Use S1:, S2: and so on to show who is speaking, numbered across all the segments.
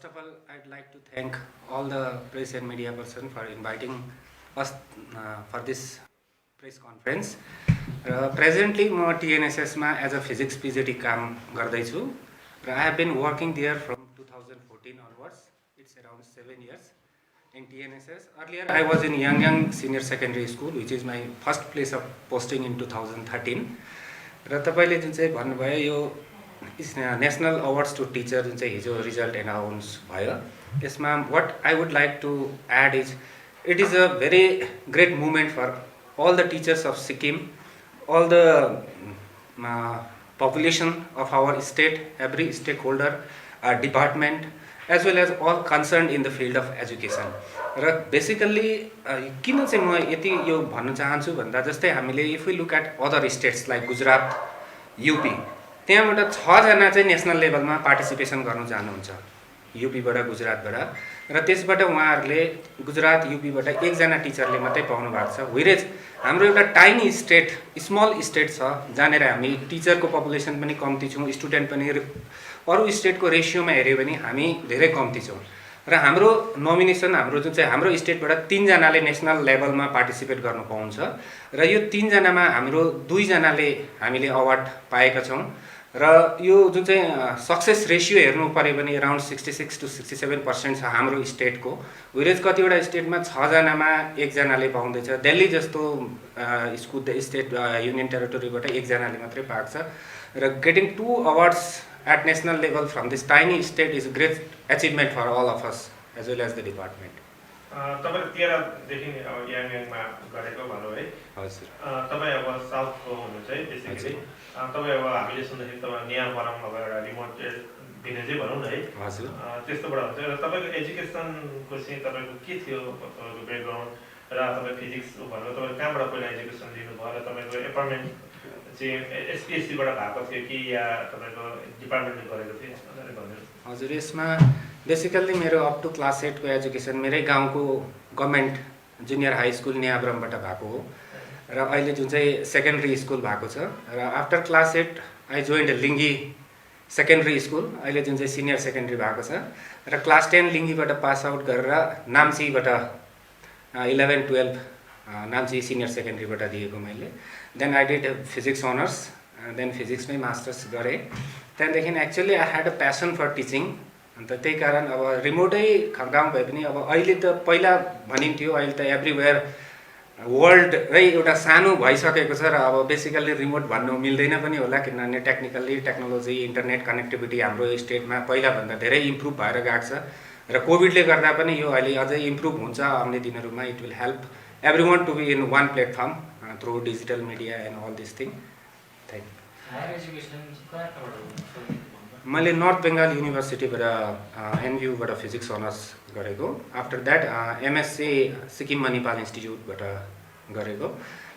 S1: First of all, I'd like to thank all the press and media person for inviting us for this press conference. Presently, म TNSS मा as a physics PhD काम गर्दैछु र I have been working there from 2014 onwards. It's around 7 years in TNSS. Earlier, I was in Yangyang Senior Secondary School, which is my first place of posting in 2013. र तपाईले जुन चाहिँ भन्नुभयो यो national awards to teacher जुन चाहिँ हिजो result announce भयो यसमा what I would like to add is it is a very great movement for all the teachers of Sikkim, all the population of our state, every stakeholder, department, as well as all concerned in the field of education. र basically किन चाहिँ म यति यो भन्न चाहन्छु भन्दा जस्तै हामीले if we look at other states like Gujarat, UP, त्यहाँबाट 6 जना चाहिँ नेसनल लेभलमा पार्टिसिपेसन गर्न जानुहुन्छ यूपीबाट गुजरातबाट र त्यसबाट उहाँहरूले गुजरात यूपीबाट एकजना टिचरले मात्रै पाउनु भएको छ व्हिरेज हाम्रो एउटा टाइनी स्टेट स्मल स्टेट छ जहाँनेर हामी टिचरको पपुलेसन पनि कम्ती छौँ स्टुडेन्ट पनि अरू स्टेटको रेसियोमा हेर्यो भने हामी धेरै कम्ती छौँ र हाम्रो नोमिनेसन हाम्रो जुन चाहिँ हाम्रो स्टेटबाट 3 जनाले नेसनल लेभलमा पार्टिसिपेट गर्न पाउँछ र यो 3 जनामा हाम्रो 2 जनाले हामीले अवार्ड पाएका छौँ र यो जुन चाहिँ सक्सेस रेसियो हेर्नु पर्यो भने अराउन्ड 66 to 67% छ हाम्रो स्टेटको व्हिरेज कतिवटा स्टेटमा 6 जनामा 1 जनाले पाउँदैछ दिल्ली जस्तो स्कुल स्टेट युनियन टेरिटोरीबाट 1 जनाले मात्रै पाएको छ र getting 2 awards at national level from this tiny state is great achievement for all of us as well as the department.
S2: तपाईले 13 देखि याङयाङमा गरेको भन्नु है।
S1: हजुर।
S2: तपाई अब साउथको हुनु चाहिँ बेसिकली तपाई अब हामीले सुन्दाखेरि तपाई निया बराममा एउटा रिमोट भिलेज भनौँ न है।
S1: हजुर।
S2: त्यस्तोबाट हुन्छ र तपाईको एजुकेसनको चाहिँ तपाईको के थियो तपाईको ब्याकग्राउन्ड र तपाई फिजिक्स भन्नु तपाई कहाँबाट पहिला एजुकेसन लिनु भयो र तपाईको एपॉइन्टमेन्ट चाहिँ एसपीएससी बाट भएको थियो कि या तपाईको डिपार्टमेन्टले गरेको थियो भनेर भन्नुहुन्छ।
S1: हजुर यसमा बेसिकली मेरो अप टु क्लास 8 को एजुकेसन मेरै गाउँको गभर्नमेन्ट जुनियर हाई स्कुल नियाब्रमबाट भएको हो र अहिले जुन चाहिँ सेकेन्डरी स्कुल भएको छ र after class 8 I joined Lingee secondary school अहिले जुन चाहिँ सिनियर सेकेन्डरी भएको छ र क्लास 10 लिङ्गीबाट पास आउट गरेर नाम्चीबाट 11-12 नाम्ची सिनियर सेकेन्डरीबाट दिएको मैले then I did physics honours then फिजिक्समै मास्टर्स गरेँ त्यहाँदेखि actually I had a passion for teaching अन्त त्यही कारण अब रिमोटै गाउँ भए पनि अब अहिले त पहिला भनिन्थ्यो अहिले त एभ्रिवेयर वर्ल्डै एउटा सानो भइसकेको छ र अब बेसिकल्ली रिमोट भन्नु मिल्दैन पनि होला किनभने टेक्निकल्ली टेक्नोलोजी इन्टरनेट कनेक्टिभिटी हाम्रो स्टेटमा पहिलाभन्दा धेरै इम्प्रुभ भएर गएको छ र कोभिडले गर्दा पनि यो अहिले अझै इम्प्रुभ हुन्छ आउने दिनहरूमा it will help everyone to be in one platform through digital media and all this thing. Thank you. मैले नर्थ बेङ्गाल युनिभर्सिटीबाट एनयुबाट फिजिक्स अनर्स गरेको after that MSc Sikkim Manipal इन्स्टिच्युटबाट गरेको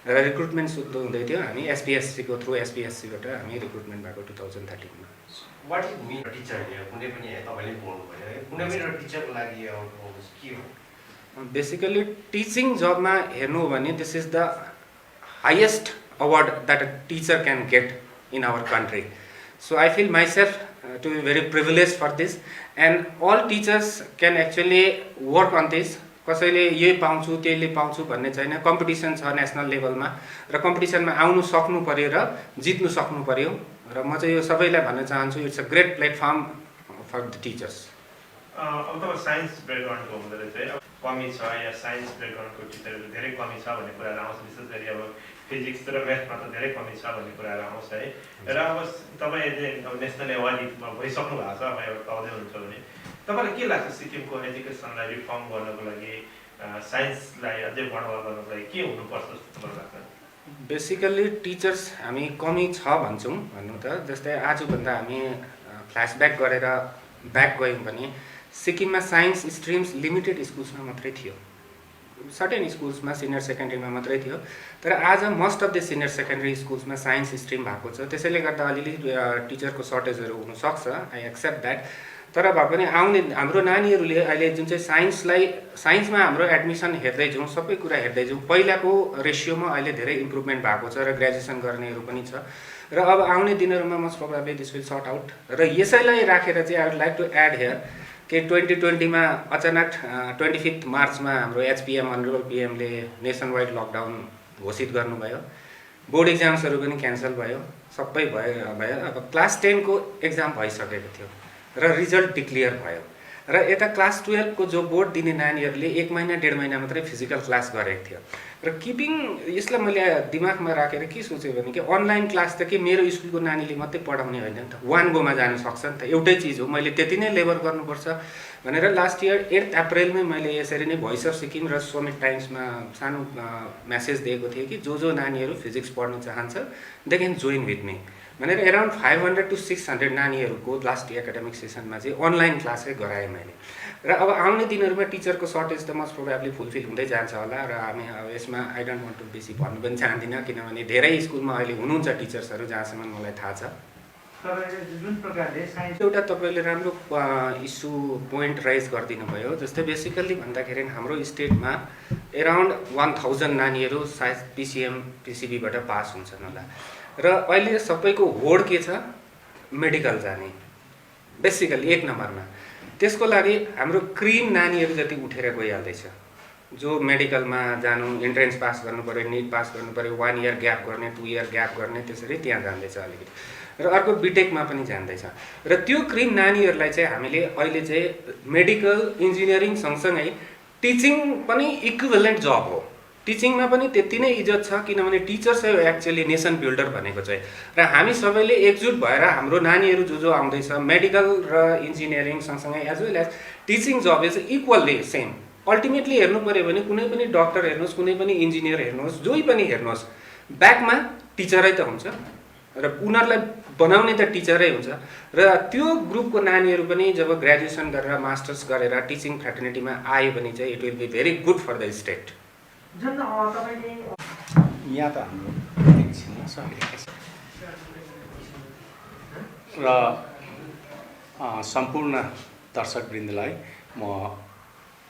S1: र रिक्रुटमेन्ट सुरु हुँदै थियो हामी एसपीएससीको थ्रु एसपीएससीबाट हामी रिक्रुटमेन्ट भएको 2013 मा।
S3: What is me teacher here कुनै पनि तपाईले बोल्नु भयो है कुनै पनि टिचरको लागि के हो
S1: बेसिकली टिचिङ जबमा हेर्नु हो भने this is the highest award that a teacher can get in our country so I feel myself to be very privileged for this and all teachers can actually work on this कसैले यही पाउँछु त्यसले पाउँछु भन्ने छैन competition छ national लेभलमा र कम्पिटिसनमा आउनु सक्नु पर्यो र जित्नु सक्नु पर्यो र म चाहिँ यो सबैलाई भन्न चाहन्छु it's a great platform for the teachers.
S2: अब तपाईँ साइन्स ब्याकग्राउन्डको हुँदा चाहिँ कमी छ या साइन्स ब्याकग्राउन्डको टिचरहरू धेरै कमी छ भन्ने कुराहरू आउँछ विशेष गरी अब फिजिक्स र म्याथमा त धेरै कमी छ भन्ने कुराहरू आउँछ है र अब तपाईँले अब नेसनल एवार्डमा भइसक्नु भएको छ अब एउटा पाउँदै हुनुहुन्छ भने तपाईँलाई के लाग्छ सिक्किमको एजुकेसनलाई रिफर्म गर्नको लागि साइन्सलाई अझै बढावा गर्नको लागि के हुनुपर्छ जस्तो तपाईँलाई लाग्छ?
S1: बेसिकल्ली टिचर्स हामी कमी छ भन्छौँ भन्नु त जस्तै आजभन्दा हामी फ्ल्यासब्याक गरेर ब्याक गयौँ भने सिक्किममा साइन्स स्ट्रिम्स लिमिटेड स्कुल्समा मात्रै थियो सर्टेन स्कुल्समा सिनियर सेकेन्डरीमा मात्रै थियो तर आज most of the senior secondary स्कुल्समा साइन्स स्ट्रिम भएको छ त्यसैले गर्दा अलिअलि टिचरको सर्टेजहरू हुनसक्छ आई एक्सेप्ट द्याट तर भए पनि आउने हाम्रो नानीहरूले अहिले जुन चाहिँ साइन्समा हाम्रो एडमिसन हेर्दैछौँ सबै कुरा हेर्दैछौँ पहिलाको रेसियोमा अहिले धेरै इम्प्रुभमेन्ट भएको छ र ग्रेजुएसन गर्नेहरू पनि छ र अब आउने दिनहरूमा most probably this will sort out र यसैलाई राखेर चाहिँ I would like to add here कि 2020मा अचानक 25 मार्चमा हाम्रो एचपीएम अनरेबल पीएमले नेसन वाइड लकडाउन घोषित गर्नुभयो। बोर्ड इक्जाम्सहरू पनि क्यान्सल भयो, सबै भयो। अब क्लास 10 को एक्जाम भइसकेको थियो र रिजल्ट डिक्लियर भयो र यता क्लास 12 को जो बोर्ड दिने नानीहरूले 1 महिना 1.5 महिना मात्रै फिजिकल क्लास गरेको थियो र किपिङ यसलाई मैले दिमागमा राखेर के सोचेँ भने कि अनलाइन क्लास त के मेरो स्कुलको नानीले मात्रै पढाउने होइन नि त, वान गोमा जानु सक्छ नि त, एउटै चिज हो, मैले त्यति नै लेबर गर्नुपर्छ भनेर लास्ट इयर 8 अप्रिलमै मैले यसरी नै भोइस अफ सिक्किम र समिट टाइम्समा सानो मेसेज दिएको थिएँ कि जो नानीहरू फिजिक्स पढ्न चाहन्छ they can join with me भनेर अराउन्ड 500 to 600 नानीहरूको लास्ट एकाडेमिक सेसनमा चाहिँ अनलाइन क्लासै गराएँ मैले। र अब आउने दिनहरूमा टिचरको सर्टेज त मोस्ट प्रोबेबली फुलफिल हुँदै जान्छ होला र हामी अब यसमा आई डोन्ट वान्ट टु बेसी भन्नु पनि चाहदिनँ, किनभने धेरै स्कुलमा अहिले हुनुहुन्छ टिचर्सहरू जहाँसम्म मलाई थाहा छ।
S4: जुन प्रकारले साइन्स
S1: एउटा तपाईँले राम्रो इस्यु पोइन्ट राइज गरिदिनु भयो, जस्तै बेसिकल्ली भन्दाखेरि हाम्रो स्टेटमा एराउन्ड 1000 नानीहरू सायद पिसिएम पिसिबीबाट पास हुन्छन् होला र अहिले सबैको होड के छ, मेडिकल जाने बेसिकली 1 नम्बरमा। त्यसको लागि हाम्रो क्रिम नानीहरू जति उठेर गइहाल्दैछ, जो मेडिकलमा जानु इन्ट्रेन्स पास गर्नु पर्यो, निट पास गर्नु पर्यो, 1 इयर ग्याप गर्ने, 2 इयर ग्याप गर्ने, त्यसरी त्यहाँ जाँदैछ अलिकति र अर्को बिटेकमा पनि जाँदैछ र त्यो क्रिम नानीहरूलाई चाहिँ हामीले अहिले चाहिँ मेडिकल इन्जिनियरिङ सँगसँगै टिचिङ पनि इक्विभलेन्ट जब हो, टिचिङमा पनि त्यति नै इज्जत छ, किनभने टिचर चाहिँ एक्चुअली नेसन बिल्डर भनेको चाहिँ। र हामी सबैले एकजुट भएर हाम्रो नानीहरू जो आउँदैछ मेडिकल र इन्जिनियरिङ सँगसँगै as well as teaching job is equally same. Ultimately हेर्नु पऱ्यो भने कुनै पनि डक्टर हेर्नुहोस्, कुनै पनि इन्जिनियर हेर्नुहोस्, जोही पनि हेर्नुहोस्, ब्याकमा टिचरै त हुन्छ र उनीहरूलाई बनाउने त टिचरै हुन्छ। र त्यो ग्रुपको नानीहरू पनि जब ग्रेजुएसन गरेर मास्टर्स गरेर टिचिङ फ्याकल्टीमा आयो भने चाहिँ it will be very good for the state.
S4: जुन तपाईले
S5: यहाँ त हाम्रो र सम्पूर्ण दर्शकवृन्दलाई म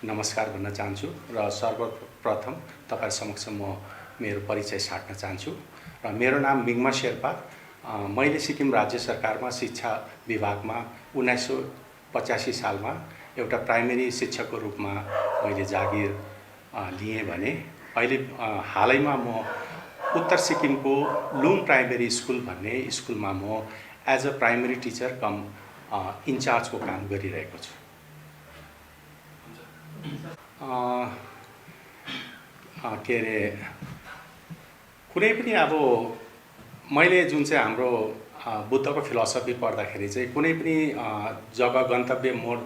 S5: नमस्कार भन्न चाहन्छु र सर्वप्रथम तपाईँ समक्ष म मेरो परिचय साट्न चाहन्छु। र मेरो नाम मिङमा शेर्पा, मैले सिक्किम राज्य सरकारमा शिक्षा विभागमा 1985 सालमा एउटा प्राइमेरी शिक्षकको रूपमा मैले जागिर लिएँ भने अहिले हालैमा म उत्तर सिक्किमको लुम प्राइमेरी स्कुल भन्ने स्कुलमा म एज अ प्राइमेरी टिचर कम इन्चार्जको काम गरिरहेको छु। के अरे कुनै पनि अब मैले जुन चाहिँ हाम्रो बुद्धको फिलोसफी पढ्दाखेरि चाहिँ कुनै पनि जग्गा गन्तव्य मोड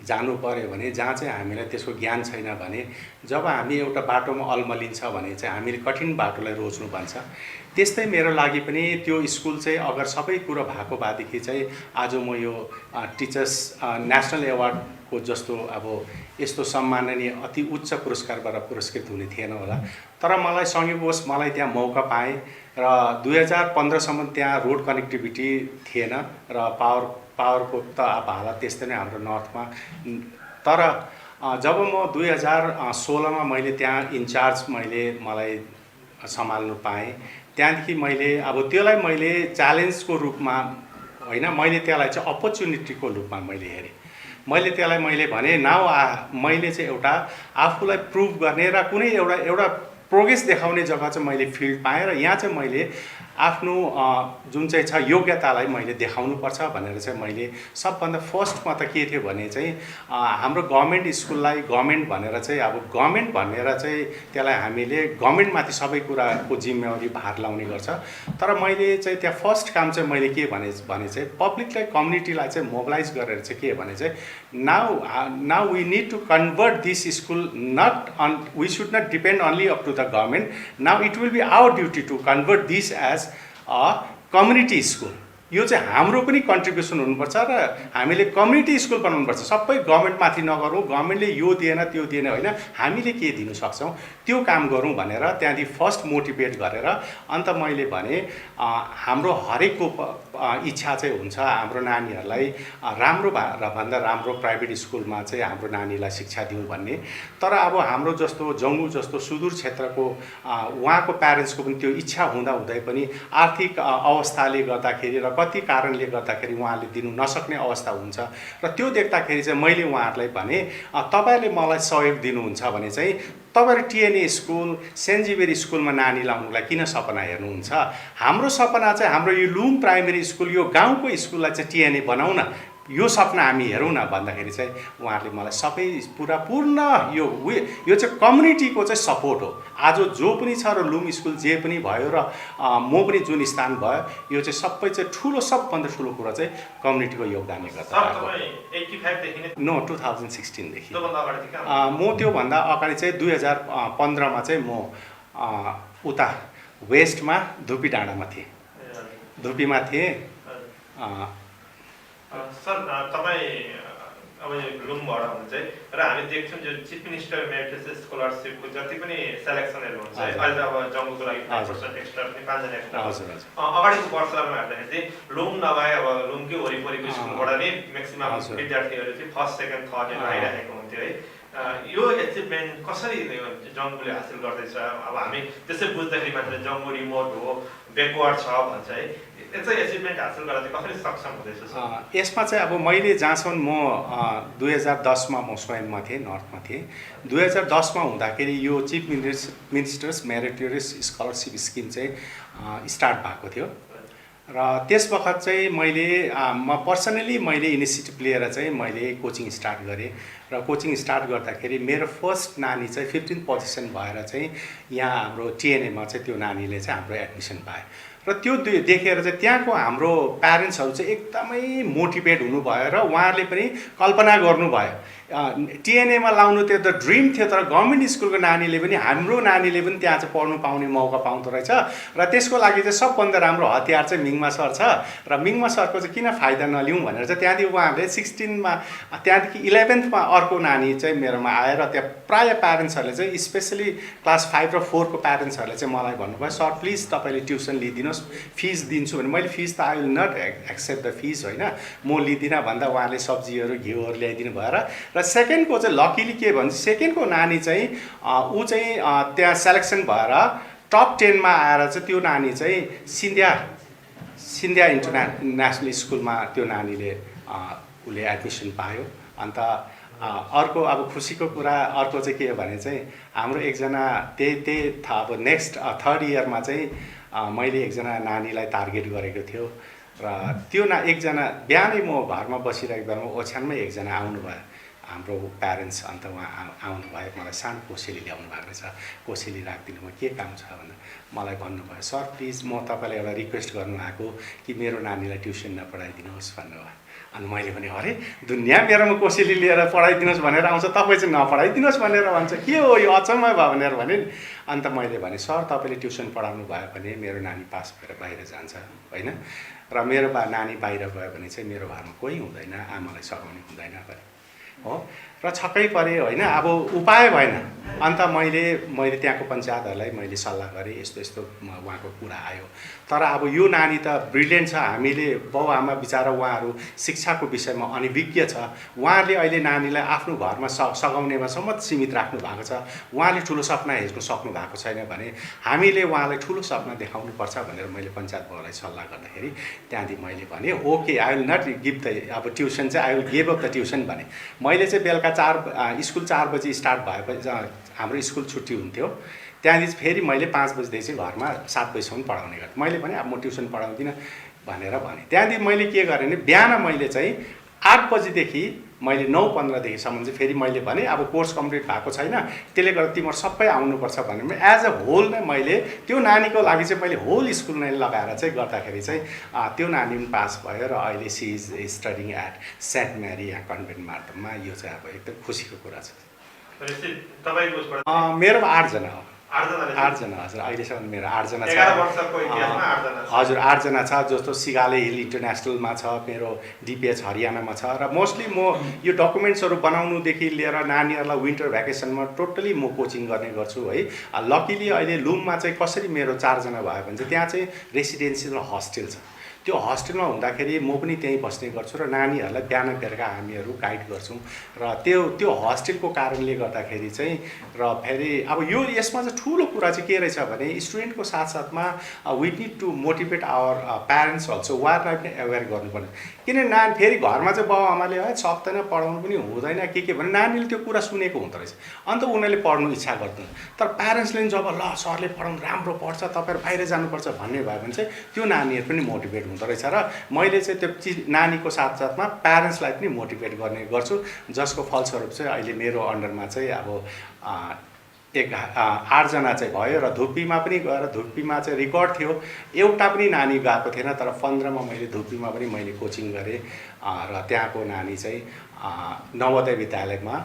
S5: जानु पर्यो भने जहाँ चाहिँ हामीलाई त्यसको ज्ञान छैन भने जब हामी एउटा बाटोमा अल्मलिन्छ भने चाहिँ हामीले कठिन बाटोलाई रोज्नु भन्छ। त्यस्तै मेरो लागि पनि त्यो स्कुल चाहिँ अगर सबै कुरो भएको भएदेखि चाहिँ आज म यो टिचर्स नेसनल एवार्डको जस्तो अब यस्तो सम्माननीय अति उच्च पुरस्कारबाट पुरस्कृत हुने थिएन होला। तर मलाई संयोगवश मलाई त्यहाँ मौका पाएँ र 2015 सम्म त्यहाँ रोड कनेक्टिभिटी थिएन र पावरको त अब हालत त्यस्तै नै हाम्रो नर्थमा। तर जब म 2016मा मैले त्यहाँ इन्चार्ज मलाई सम्हाल्नु पाएँ, त्यहाँदेखि मैले अब त्यसलाई मैले च्यालेन्जको रूपमा होइन, मैले त्यसलाई चाहिँ अपर्च्युनिटीको रूपमा मैले हेरेँ। मैले त्यसलाई मैले भने नाउ मैले चाहिँ एउटा आफूलाई प्रुभ गर्ने र कुनै एउटा प्रोग्रेस देखाउने जग्गा चाहिँ मैले फिल्ड पाएँ र यहाँ चाहिँ मैले आफ्नो जुन चाहिँ छ योग्यतालाई मैले देखाउनुपर्छ भनेर चाहिँ मैले सबभन्दा फर्स्टमा त के थियो भने चाहिँ हाम्रो गभर्मेन्ट स्कुललाई गभर्मेन्ट भनेर चाहिँ अब गभर्मेन्ट भनेर चाहिँ त्यसलाई हामीले गभर्मेन्टमाथि सबै कुराको जिम्मेवारी भार लाउने गर्छ। तर मैले चाहिँ त्यहाँ फर्स्ट काम चाहिँ मैले के भने चाहिँ पब्लिकलाई कम्युनिटीलाई चाहिँ मोबिलाइज गरेर चाहिँ के भने चाहिँ now we need to convert this school we should not depend only up to the government, now it will be our duty to convert this as community school. यो चाहिँ हाम्रो पनि कन्ट्रिब्युसन हुनुपर्छ र हामीले कम्युनिटी स्कुल बनाउनुपर्छ। सबै गभर्मेन्टमाथि नगरौँ, गभर्मेन्टले यो दिएन त्यो दिएन होइन, हामीले के दिनु सक्छौँ त्यो काम गरौँ भनेर त्यहाँदेखि फर्स्ट मोटिभेट गरेर अन्त मैले भने हाम्रो हरेकको इच्छा चाहिँ हुन्छ हाम्रो नानीहरूलाई राम्रो भन्दा राम्रो प्राइभेट स्कुलमा चाहिँ हाम्रो नानीलाई शिक्षा दिउँ भन्ने। तर अब हाम्रो जस्तो जम्मू जस्तो सुदूर क्षेत्रको उहाँको प्यारेन्ट्सको पनि त्यो इच्छा हुँदै पनि आर्थिक अवस्थाले गर्दाखेरि र कति कारणले गर्दाखेरि उहाँले दिनु नसक्ने अवस्था हुन्छ। र त्यो देख्दाखेरि चाहिँ मैले उहाँहरूलाई भने तपाईँले मलाई सहयोग दिनुहुन्छ भने चाहिँ तपाईँहरू टिएनए स्कुल सेन्ट जेभियर स्कुलमा नानी लाउनुलाई किन सपना हेर्नुहुन्छ? हाम्रो सपना चाहिँ हाम्रो यो लुम प्राइमेरी स्कुल यो गाउँको स्कुललाई चाहिँ टिएनए बनाउन, यो सपना हामी हेरौँ न भन्दाखेरि चाहिँ उहाँहरूले मलाई सबै पूर्ण यो चाहिँ कम्युनिटीको चाहिँ सपोर्ट हो। आज जो पनि छ र लुम स्कुल जे पनि भयो र म पनि जुन स्थान भयो यो चाहिँ सबै चाहिँ सबभन्दा ठुलो कुरा चाहिँ कम्युनिटीको योगदानले गर्दा भएको। नो 2016 देखि म त्योभन्दा अगाडि चाहिँ 2015 मा चाहिँ म उता वेस्टमा धुपी डाँडामा थिएँ, धुपीमा थिएँ।
S2: सर तपाईँ अब यो लुमबाट हुनुहुन्छ है र हामी देख्छौँ जो चिफ मिनिस्टर मेरिट स्कलरसिपको जति पनि सेलेक्सनहरू हुन्छ है, अहिले त अब जम्मूको लागि 5% एक्स्ट्रा पनि 5 जना एक्स्ट्रा अगाडिको वर्षहरूमा हेर्दाखेरि चाहिँ लुम नभए अब लुमकै वरिपरिको स्कुलबाट नै म्याक्सिमम विद्यार्थीहरू चाहिँ फर्स्ट सेकेन्ड थर्डहरू आइरहेको हुन्थ्यो है। यो एचिभमेन्ट कसरी जम्मूले हासिल गर्दैछ? अब हामी त्यसै बुझ्दाखेरि मात्र जम्मू रिमोट हो, ब्याकवर्ड छ भन्छ है, एचिभमेन्ट हासिल गर्दा चाहिँ कसरी सक्षम हुँदैछ?
S5: यसमा चाहिँ अब मैले जहाँसम्म म 2010 मा म स्वयंमा थिएँ, नर्थमा थिएँ। 2010 मा हुँदाखेरि यो chief ministers meritorious scholarship scheme चाहिँ स्टार्ट भएको थियो र त्यस वखत चाहिँ म पर्सनली मैले इनिसिएटिभ लिएर चाहिँ मैले कोचिङ स्टार्ट गरेँ र कोचिङ स्टार्ट गर्दाखेरि मेरो फर्स्ट नानी चाहिँ 15th पोजिसन भएर चाहिँ यहाँ हाम्रो टिएनएमा चाहिँ त्यो नानीले चाहिँ हाम्रो एडमिसन पाए र त्यो देखेर चाहिँ त्यहाँको हाम्रो प्यारेन्ट्सहरू चाहिँ एकदमै मोटिभेट हुनुभयो र उहाँहरूले पनि कल्पना गर्नुभयो टिएनएमा लाउनु त्यो त ड्रिम थियो, तर गभर्मेन्ट स्कुलको नानीले पनि हाम्रो नानीले पनि त्यहाँ चाहिँ पढ्नु पाउने मौका पाउँदो रहेछ र त्यसको लागि चाहिँ सबभन्दा राम्रो हतियार चाहिँ मिङमा सर छ र मिङमा सरको चाहिँ किन फाइदा नलिउँ भनेर चाहिँ त्यहाँदेखि उहाँहरूले 16मा त्यहाँदेखि 11th मा अर्को नानी चाहिँ मेरोमा आएर त्यहाँ प्रायः प्यारेन्ट्सहरूले चाहिँ स्पेसली क्लास 5 र 4 को प्यारेन्ट्सहरूले चाहिँ मलाई भन्नुभयो सर प्लिज तपाईँले ट्युसन लिइदिनुहोस्, फिस दिन्छु भने मैले फिस त I will not accept the fees होइन, म लिँदिनँ भन्दा उहाँले सब्जीहरू घिउहरू ल्याइदिनु भयो र सेकेन्डको चाहिँ लकिली के भन्छ सेकेन्डको नानी चाहिँ ऊ चाहिँ त्यहाँ सेलेक्सन भएर टप 10 मा आएर चाहिँ त्यो नानी चाहिँ सिन्ध्या इन्टरनेसनल स्कुलमा त्यो नानीले उसले एडमिसन पायो। अन्त अर्को अब खुसीको कुरा अर्को चाहिँ के हो भने चाहिँ हाम्रो एकजना त्यही थाहा अब नेक्स्ट 3rd इयरमा चाहिँ मैले एकजना नानीलाई टार्गेट गरेको थियो र त्यो एकजना बिहानै म घरमा बसिरहेको बेलामा ओछ्यानमै एकजना आउनुभयो हाम्रो प्यारेन्ट्स। अन्त उहाँ आउनुभयो, मलाई सानो कोसेली ल्याउनु भएको रहेछ, कोसेली राखिदिनु म के काम छ भनेर मलाई भन्नुभयो सर प्लिज म तपाईँलाई एउटा रिक्वेस्ट गर्नु आएको कि मेरो नानीलाई ट्युसन नपढाइदिनुहोस् भन्नुभयो। अनि मैले भने अरे दुनियाँ मेरोमा कोसेली लिएर पढाइदिनुहोस् भनेर आउँछ, तपाईँ चाहिँ नपढाइदिनुहोस् भनेर भन्छ, के हो यो अचम्म भयो भनेर भने। अन्त मैले भने सर तपाईँले ट्युसन पढाउनु भयो भने मेरो नानी पास भएर बाहिर जान्छ होइन, र मेरो नानी बाहिर गयो भने चाहिँ मेरो घरमा कोही हुँदैन, आमालाई सघाउने हुँदैन भने हो र छक्कै परे होइन। अब उपाय भएन। अन्त मैले त्यहाँको पञ्चायतहरूलाई मैले सल्लाह गरेँ, यस्तो यस्तो उहाँको कुरा आयो। तर अब यो नानी त ब्रिलियन्ट छ, हामीले बाउआमा बिचरा उहाँहरू शिक्षाको विषयमा अनभिज्ञ छ, उहाँहरूले अहिले नानीलाई आफ्नो घरमा सघाउनेमा सम्म सीमित राख्नु भएको छ, उहाँले ठुलो सपना हेर्नु सक्नु भएको छैन भने हामीले उहाँलाई ठुलो सपना देखाउनुपर्छ भनेर मैले पञ्चायत बाउलाई सल्लाह गर्दाखेरि त्यहाँदेखि मैले भने okay I will not give the अब ट्युसन चाहिँ I will give up the tuition भने। मैले चाहिँ बेलुका स्कुल 4 बजी स्टार्ट भएपछि हाम्रो स्कुल छुट्टी हुन्थ्यो, त्यहाँदेखि फेरि मैले 5 बजीदेखि घरमा 7 बजीसम्म पढाउने गर्थेँ। मैले भने अब म ट्युसन पढाउँदिनँ भनेर भने। त्यहाँदेखि मैले के गरेँ भने बिहान मैले चाहिँ 8 बजीदेखि मैले 9:15 चाहिँ फेरि मैले भने अब कोर्स कम्प्लिट भएको छैन, त्यसले गर्दा तिमीहरू सबै आउनुपर्छ भने एज अ होल नै मैले त्यो नानीको लागि चाहिँ मैले होल स्कुल नै लगाएर चाहिँ गर्दाखेरि चाहिँ त्यो नानी पनि पास भयो र अहिले she is studying at saint Mary यहाँ कन्भेन्ट मार्तममा। यो चाहिँ अब एकदम खुसीको कुरा छ। मेरो 8 जना हो, 8 जना हजुर, अहिलेसम्म मेरो 8 जना छ। हजुर 8 जना छ, जस्तो सिगाले हिल इन्टरनेसनलमा छ, मेरो डिपिएच हरियाणामा छ र मोस्टली म यो डकुमेन्ट्सहरू बनाउनुदेखि लिएर नानीहरूलाई विन्टर भ्याकेसनमा टोटली म कोचिङ गर्ने गर्छु है। लकिली अहिले लुममा चाहिँ कसरी मेरो 4 जना भयो भने चाहिँ त्यहाँ चाहिँ रेसिडेन्सियल हस्टेल छ, त्यो हस्टेलमा हुँदाखेरि म पनि त्यहीँ बस्ने गर्छु र नानीहरूलाई बिहान बेलुका हामीहरू गाइड गर्छौँ र त्यो हस्टेलको कारणले गर्दाखेरि चाहिँ र फेरि अब यो यसमा चाहिँ ठुलो कुरा चाहिँ के रहेछ भने स्टुडेन्टको साथसाथमा we need to motivate our parents also उहाँहरूलाई पनि एवेयर गर्नुपर्ने किन नानी फेरि घरमा चाहिँ बाउ आमाले है सक्दैन पढाउनु पनि हुँदैन के भने नानीले त्यो कुरा सुनेको हुँदो रहेछ अन्त उनीहरूले पढ्नु इच्छा गर्दैन तर प्यारेन्ट्सले जब ल सरले पढाउनु राम्रो पढ्छ तपाईँहरू बाहिर जानुपर्छ भन्ने भयो भने चाहिँ त्यो नानीहरू पनि मोटिभेट हुँदो रहेछ र मैले चाहिँ त्यो चिज नानीको साथसाथमा प्यारेन्ट्सलाई पनि मोटिभेट गर्ने गर्छु जसको फलस्वरूप चाहिँ अहिले मेरो अन्डरमा चाहिँ अब 8 जना चाहिँ भयो र धुप्पीमा पनि गएर धुप्पीमा चाहिँ रेकर्ड थियो एउटा पनि नानी गएको थिएन तर 15 मा मैले धुप्पीमा पनि मैले कोचिङ गरेँ र त्यहाँको नानी चाहिँ नवोदय विद्यालयमा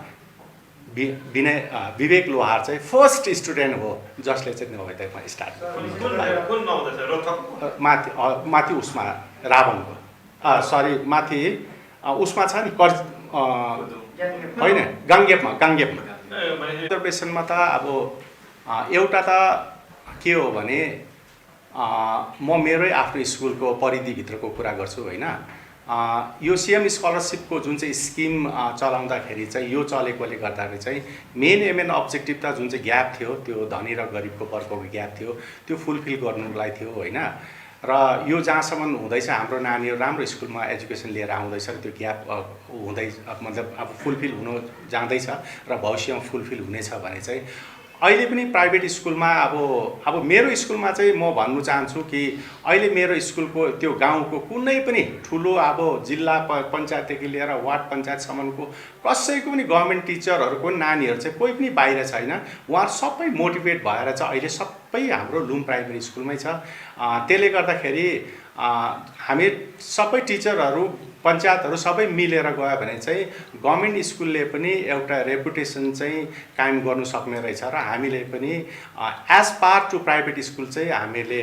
S5: विवेक लोहार चाहिँ फर्स्ट स्टुडेन्ट हो जसले चाहिँ नवोदयमा स्टार्ट माथि उसमा रावणको सरी माथि उसमा छ नि होइन गाङ्गेपमा रिजर्भेसनमा त अब एउटा त के हो भने म मेरै आफ्नो स्कुलको परिधिभित्रको कुरा गर्छु होइन यो सीएम स्कलरसिपको जुन चाहिँ स्किम चलाउँदाखेरि चाहिँ यो चलेकोले गर्दाखेरि चाहिँ मेन एम अब्जेक्टिभ त जुन चाहिँ ग्याप थियो त्यो धनी र गरिबको वर्गको ग्याप थियो त्यो फुलफिल गर्नुलाई थियो होइन र यो जहाँसम्म हुँदैछ हाम्रो नानीहरू राम्रो स्कुलमा एजुकेसन लिएर आउँदैछ र त्यो ग्याप हुँदै मतलब अब फुलफिल हुन जाँदैछ र भविष्यमा फुलफिल हुनेछ भने चाहिँ अहिले पनि प्राइभेट स्कुलमा अब मेरो स्कुलमा चाहिँ म भन्नु चाहन्छु कि अहिले मेरो स्कुलको त्यो गाउँको कुनै पनि ठुलो अब जिल्ला पञ्चायतदेखि लिएर वार्ड पञ्चायतसम्मको कसैको पनि गभर्मेन्ट टिचरहरूको नानीहरू चाहिँ कोही पनि बाहिर छैन उहाँहरू सबै मोटिभेट भएर चाहिँ अहिले सबै हाम्रो लुम प्राइमेरी स्कुलमै छ त्यसले गर्दाखेरि हामी सबै टिचरहरू पञ्चायतहरू सबै मिलेर गयो भने चाहिँ गभर्मेन्ट स्कुलले पनि एउटा रेपुटेसन चाहिँ कायम गर्नु सक्ने रहेछ र हामीले पनि एज पार टु प्राइभेट स्कुल चाहिँ हामीले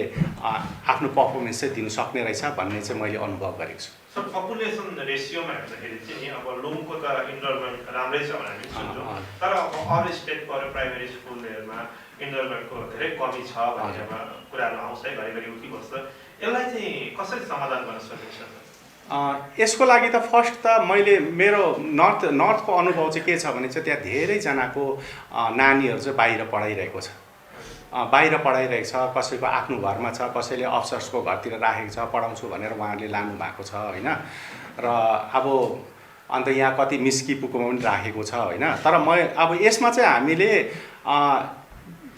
S5: आफ्नो पर्फर्मेन्स चाहिँ दिनु सक्ने रहेछ भन्ने चाहिँ मैले अनुभव गरेको छु।
S2: सर पपुलेसन रेसियोमा हेर्दाखेरि चाहिँ नि अब लुमको त इनरोलमेन्ट राम्रै छ भनेर हामी सुन्छौँ तर अरू स्टेटको अरू प्राइमेरी स्कुलहरूमा इनरोलमेन्टको धेरै कमी छ भन्ने कुराहरू आउँछ है घरिघरि उठिबस्छ यसलाई चाहिँ कसरी समाधान गर्न सकिन्छ?
S5: यसको लागि त फर्स्ट त मैले मेरो नर्थको अनुभव चाहिँ के छ भने चाहिँ त्यहाँ धेरैजनाको नानीहरू चाहिँ बाहिर पढाइरहेको छ पढाइरहेको छ कसैको आफ्नो घरमा छ कसैले अफसर्सको घरतिर राखेको छ पढाउँछु भनेर उहाँहरूले लानु भएको छ होइन र अब अन्त यहाँ कति मिस्की पुकोमा पनि राखेको छ होइन तर अब यसमा चाहिँ हामीले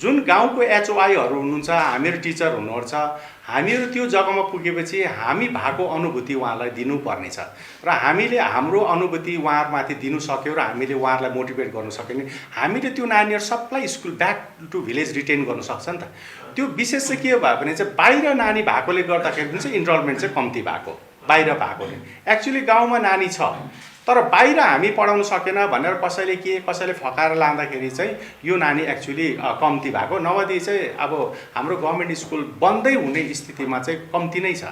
S5: जुन गाउँको एचओआईहरू हुनुहुन्छ हामीहरू टिचर हुनुहुन्छ हामीहरू त्यो जग्गामा पुगेपछि हामी भएको अनुभूति उहाँलाई दिनुपर्नेछ र हामीले हाम्रो अनुभूति उहाँहरूमाथि दिनु सक्यो र हामीले उहाँहरूलाई मोटिभेट गर्नु सक्यो भने हामीले त्यो नानीहरू सबलाई school back to village retain गर्नु सक्छ नि त। त्यो विशेष चाहिँ के भयो भने चाहिँ बाहिर नानी भएकोले गर्दाखेरि पनि चाहिँ इनरोलमेन्ट चाहिँ कम्ती भएको बाहिर भएकोले एक्चुअली गाउँमा नानी छ तर बाहिर हामी पढाउन सकेन भनेर कसैले फकाएर लाँदाखेरि चाहिँ यो नानी एक्चुअली कम्ती भएको नभए चाहिँ अब हाम्रो गभर्मेन्ट स्कुल बन्दै हुने स्थितिमा चाहिँ कम्ती नै छ।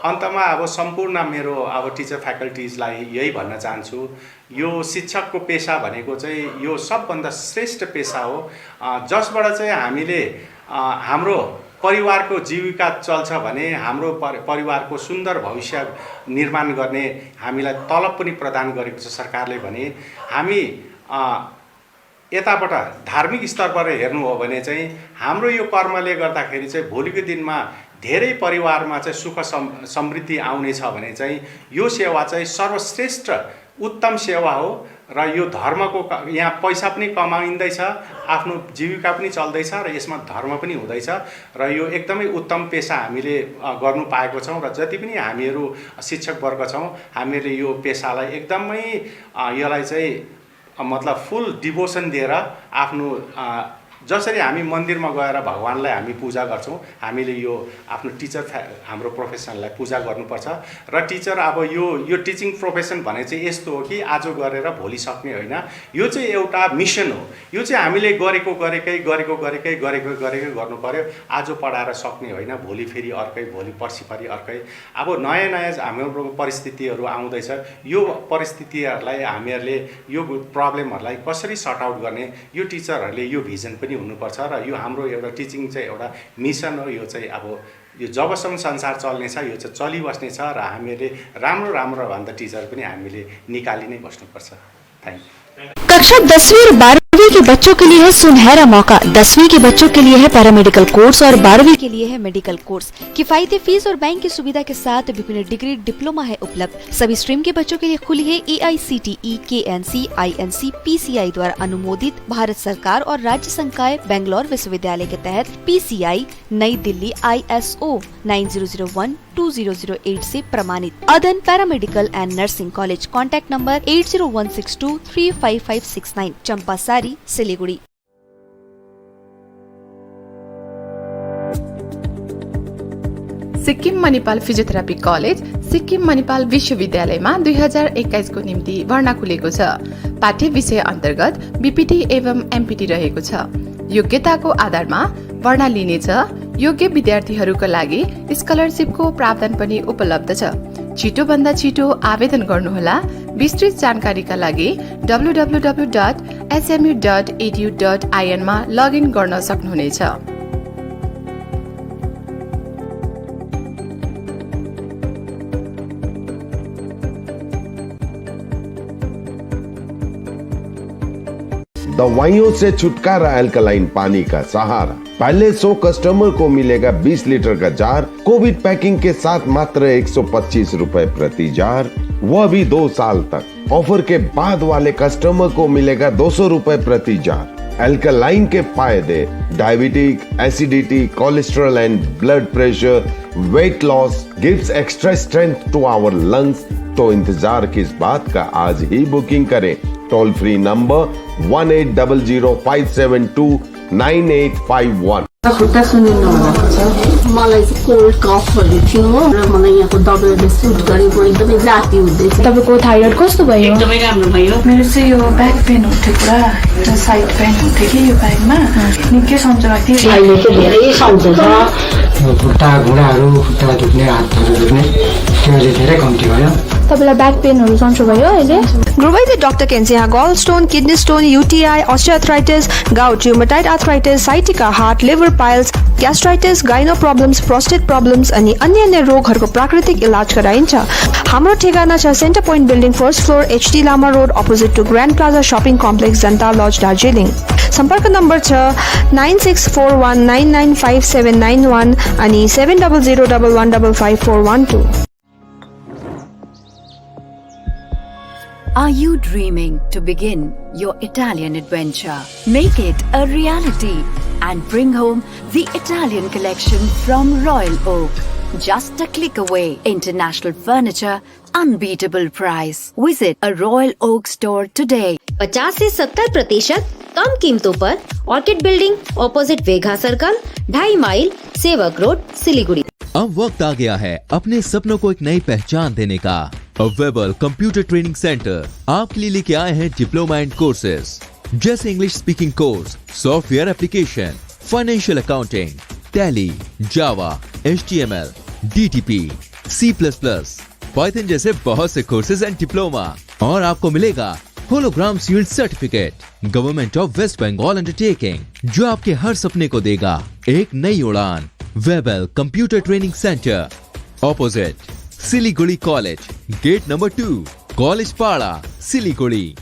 S5: अन्तमा अब सम्पूर्ण मेरो अब टिचर फ्याकल्टिजलाई यही भन्न चाहन्छु यो शिक्षकको पेसा भनेको चाहिँ यो सबभन्दा श्रेष्ठ पेसा हो जसबाट चाहिँ हामीले हाम्रो परिवारको जीविका चल्छ भने हाम्रो परिवारको सुन्दर भविष्य निर्माण गर्ने हामीलाई तलब पनि प्रदान गरेको छ सरकारले भने हामी यताबाट धार्मिक स्तरबाट हेर्नु हो भने चाहिँ हाम्रो यो कर्मले गर्दाखेरि चाहिँ भोलिको दिनमा धेरै परिवारमा चाहिँ सुख समृद्धि आउनेछ भने चाहिँ यो सेवा चाहिँ सर्वश्रेष्ठ उत्तम सेवा हो र यो धर्मको यहाँ पैसा पनि कमाइँदैछ आफ्नो जीविका पनि चल्दैछ र यसमा धर्म पनि हुँदैछ र यो एकदमै उत्तम पेसा हामीले गर्नु पाएको छौँ र जति पनि हामीहरू शिक्षकवर्ग छौँ हामीले यो पेसालाई एकदमै यसलाई चाहिँ मतलब फुल डिभोसन दिएर आफ्नो जसरी हामी मन्दिरमा गएर भगवानलाई हामी पूजा गर्छौँ हामीले यो आफ्नो हाम्रो प्रोफेसनलाई पूजा गर्नुपर्छ र टिचर अब यो टिचिङ प्रोफेसन भने चाहिँ यस्तो हो कि आज गरेर भोलि सक्ने होइन यो चाहिँ एउटा मिसन हो यो चाहिँ हामीले गरेकै गर्नु पर्यो आज पढाएर सक्ने होइन भोलि फेरि अर्कै भोलि पर्सि फेरि अर्कै अब नयाँ हाम्रो परिस्थितिहरू आउँदैछ यो परिस्थितिहरूलाई हामीहरूले यो प्रब्लमहरूलाई कसरी सर्ट आउट गर्ने यो टिचरहरूले यो भिजन पनि पनि हुनुपर्छ र यो हाम्रो एउटा टिचिङ चाहिँ एउटा मिसन हो। यो चाहिँ अब यो जबसम्म संसार चल्नेछ यो चाहिँ चलिबस्नेछ र हामीले राम्रो राम्रो भन्दा टिचर पनि हामीले निकाली नै बस्नुपर्छ। Thank you.
S6: कक्षा 10वीं और 12वीं के बच्चों के लिए है सुनहरा मौका। 10वीं के बच्चों के लिए है पैरामेडिकल कोर्स और 12वीं के लिए है मेडिकल कोर्स। किफायती फीस और बैंक की सुविधा के साथ विभिन्न डिग्री डिप्लोमा है उपलब्ध। सभी स्ट्रीम के बच्चों के लिए खुली है AICTE, KNC, INC, PCI द्वारा अनुमोदित भारत सरकार और राज्य संकाय बेंगलोर विश्वविद्यालय के तहत PCI नई दिल्ली ISO 9001-2008 से प्रमाणित अदन paramedical and nursing college. Contact number 8016235569, Champasari, Siliguri.
S7: Sikkim Manipal physiotherapy college Sikkim Manipal विश्वविद्यालयमा 2021 को निम्ति भर्ना खुलेको छ। पाठ्य विषय अन्तर्गत BPT एवं MPT रहेको छ। योग्यताको आधारमा भर्ना लिनेछ। योग्य विद्यार्थीहरूका लागि स्कलरशिपको प्रावधान पनि उपलब्ध छ। छिटो भन्दा छिटो आवेदन गर्नुहोला। विस्तृत जानकारीका लागि www.smu.edu.in मा लगइन गर्न सक्नुहुनेछ।
S8: दवाइयों से छुटकारा, अल्कलाइन पानी का सहारा। पहले 100 कस्टमर को मिलेगा 20 लीटर का जार, कोविड पैकिंग के साथ मात्र 125 रुपए प्रति जार, वह भी 2 साल तक। ऑफर के बाद वाले कस्टमर को मिलेगा 200 रुपए प्रति जार। अल्कलाइन के फायदे: diabetic, acidity, cholesterol and blood pressure, weight loss, gives extra strength to our lungs. तो इंतजार किस बात का, आज ही बुकिंग करें। Toll free number 180057298851।
S9: खुट्टा सुनिनु भएको छ। मलाई चाहिँ कोल्ड कफहरू थियो र मलाई यहाँको दबाईले सुट गरेको एकदमै जाती हुँदैछ।
S10: तपाईको थाइरोइड कस्तो भयो?
S9: एकदमै राम्रो भयो।
S10: मेरो चाहिँ यो ब्याक पेन हुन्थ्यो पुरा, र साइड पेन हुन्थ्यो कि यो ब्याकमा निकै सन्चो लाग्थ्यो।
S9: अहिले चाहिँ धेरै सन्चो छ।
S11: खुट्टा घुँडाहरू, खुट्टा दुख्ने, हातहरू दुख्ने त्यो धेरै कम्ती भयो।
S10: तपाईलाई ब्याक पेनहरू सन्चो भयो अहिले?
S6: गुरुवैद्य डाक्टर केन्सिया gall stone, kidney stone, UTI, osteoarthritis, gout, rheumatoid arthritis, sciatica, heart, liver piles, gastritis, gyno problems, prostate problems अनि अन्य रोगहरूको प्राकृतिक इलाज गराइन्छ। हाम्रो ठेगाना छ centre point building, first floor, HD Lama road, opposite to grand plaza shopping complex, Janata lodge, Darjeeling. सम्पर्क नम्बर छ 9641995791 अनि 7001155412।
S12: Are you dreaming to begin your Italian adventure? Make it a reality and bring home the Italian collection from Royal Oak. Just a click away. International furniture, unbeatable price. Visit a Royal Oak store today.
S13: 50 से 70% कम कीमतों पर orchid building, opposite Vega circle, 2.5 mile, Sevoke road, Siliguri.
S14: अब वक्त आ गया है अपने सपनों को एक नई पहचान देने का। वेबल कंप्यूटर ट्रेनिंग सेंटर आपके लिए लेके आए हैं डिप्लोमा एंड कोर्सेज जैसे English speaking course, software application, financial accounting, Tally, Java, HTML, DTP, C++, Python जैसे बहुत से कोर्सेज एंड डिप्लोमा। और आपको मिलेगा hologram sealed certificate government of West Bengal undertaking, जो आपके हर सपने को देगा एक नई उड़ान। Webel computer training centre, opposite Siliguri college, gate number 2, college Para, Siliguri.